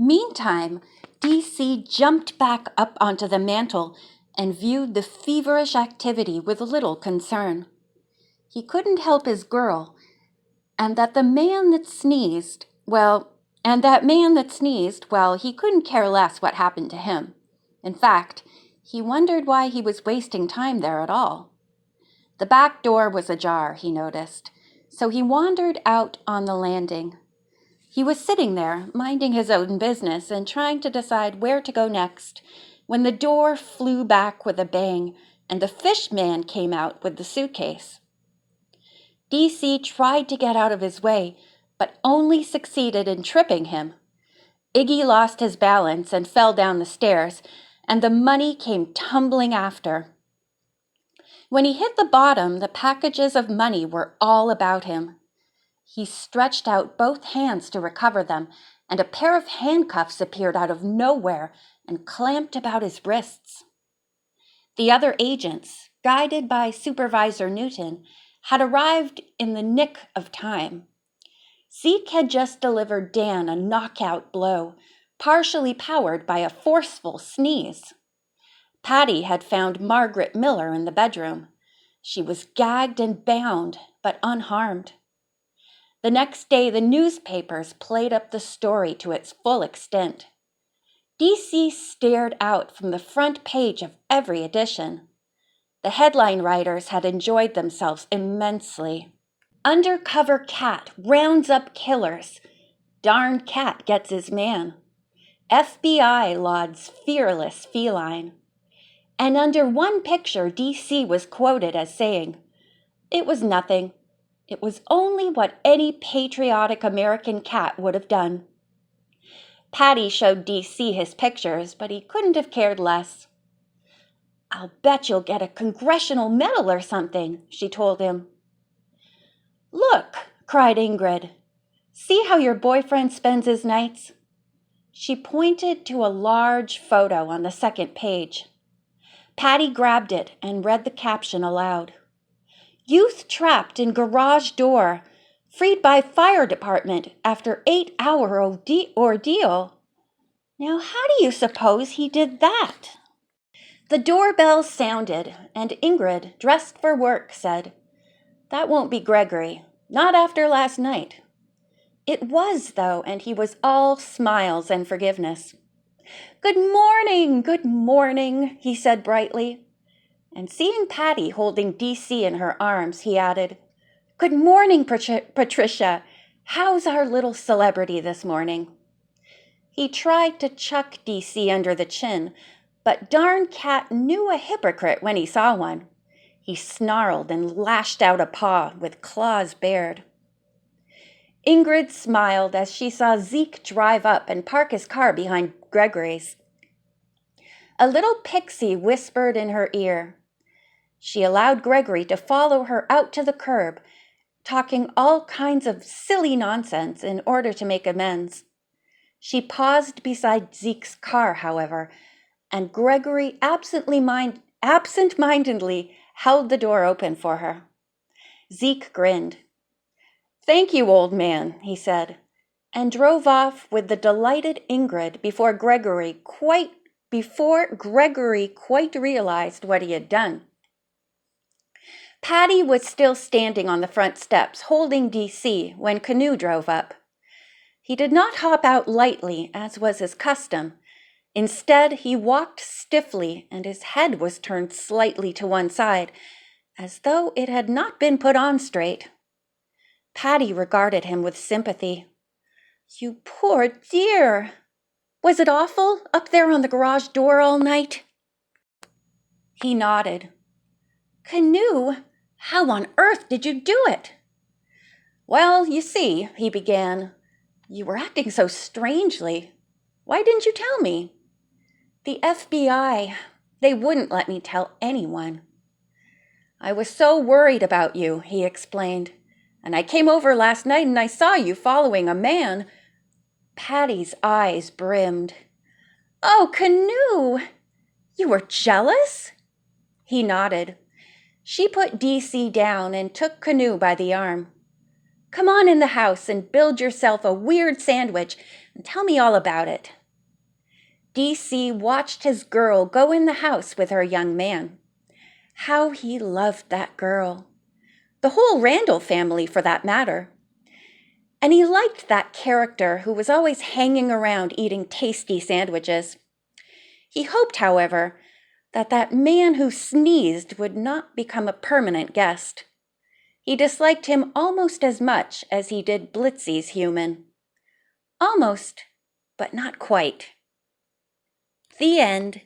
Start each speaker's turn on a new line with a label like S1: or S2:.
S1: Meantime, DC jumped back up onto the mantel and viewed the feverish activity with little concern. He couldn't help his girl, and that man that sneezed, well, he couldn't care less what happened to him. In fact, he wondered why he was wasting time there at all. The back door was ajar, he noticed, so he wandered out on the landing. He was sitting there, minding his own business and trying to decide where to go next, when the door flew back with a bang and the fish man came out with the suitcase. DC tried to get out of his way, but only succeeded in tripping him. Iggy lost his balance and fell down the stairs, and the money came tumbling after. When he hit the bottom, the packages of money were all about him. He stretched out both hands to recover them, and a pair of handcuffs appeared out of nowhere and clamped about his wrists. The other agents, guided by Supervisor Newton, had arrived in the nick of time. Zeke had just delivered Dan a knockout blow, partially powered by a forceful sneeze. Patty had found Margaret Miller in the bedroom. She was gagged and bound, but unharmed. The next day, the newspapers played up the story to its full extent. DC stared out from the front page of every edition. The headline writers had enjoyed themselves immensely. Undercover cat rounds up killers. Darn cat gets his man. FBI lauds fearless feline. And under one picture, DC was quoted as saying, "It was nothing. It was only what any patriotic American cat would have done." Patty showed DC his pictures, but he couldn't have cared less. "I'll bet you'll get a congressional medal or something," she told him. "Look," cried Ingrid. "See how your boyfriend spends his nights?" She pointed to a large photo on the second page. Patty grabbed it and read the caption aloud. "Youth trapped in garage door, freed by fire department after 8-hour ordeal." Now, how do you suppose he did that? The doorbell sounded, and Ingrid, dressed for work, said, "That won't be Gregory, not after last night." It was, though, and he was all smiles and forgiveness. Good morning, he said brightly. And seeing Patty holding DC in her arms, he added, "Good morning, Patricia. How's our little celebrity this morning?" He tried to chuck DC under the chin, but darn cat knew a hypocrite when he saw one. He snarled and lashed out a paw with claws bared. Ingrid smiled as she saw Zeke drive up and park his car behind Gregory's. A little pixie whispered in her ear. She allowed Gregory to follow her out to the curb, talking all kinds of silly nonsense in order to make amends. She paused beside Zeke's car, however, and Gregory absent-mindedly held the door open for her. Zeke grinned. "Thank you, old man," he said, and drove off with the delighted Ingrid before Gregory quite realized what he had done. Patty was still standing on the front steps, holding DC, when Canoe drove up. He did not hop out lightly, as was his custom. Instead, he walked stiffly, and his head was turned slightly to one side, as though it had not been put on straight. Patty regarded him with sympathy. "You poor dear! Was it awful up there on the garage door all night?" He nodded. "Canoe, how on earth did you do it?" "Well, you see," he began, "you were acting so strangely. Why didn't you tell me?" "The FBI, they wouldn't let me tell anyone." "I was so worried about you," he explained. "And I came over last night and I saw you following a man." Patty's eyes brimmed. "Oh, Canoe! You were jealous?" He nodded. She put DC down and took Canoe by the arm. Come on in the house and build yourself a weird sandwich and tell me all about it. DC watched his girl go in the house with her young man. How he loved that girl. The whole Randall family, for that matter. And he liked that character who was always hanging around eating tasty sandwiches. He hoped, however, that man who sneezed would not become a permanent guest. He disliked him almost as much as he did Blitzy's human. Almost, but not quite. The end.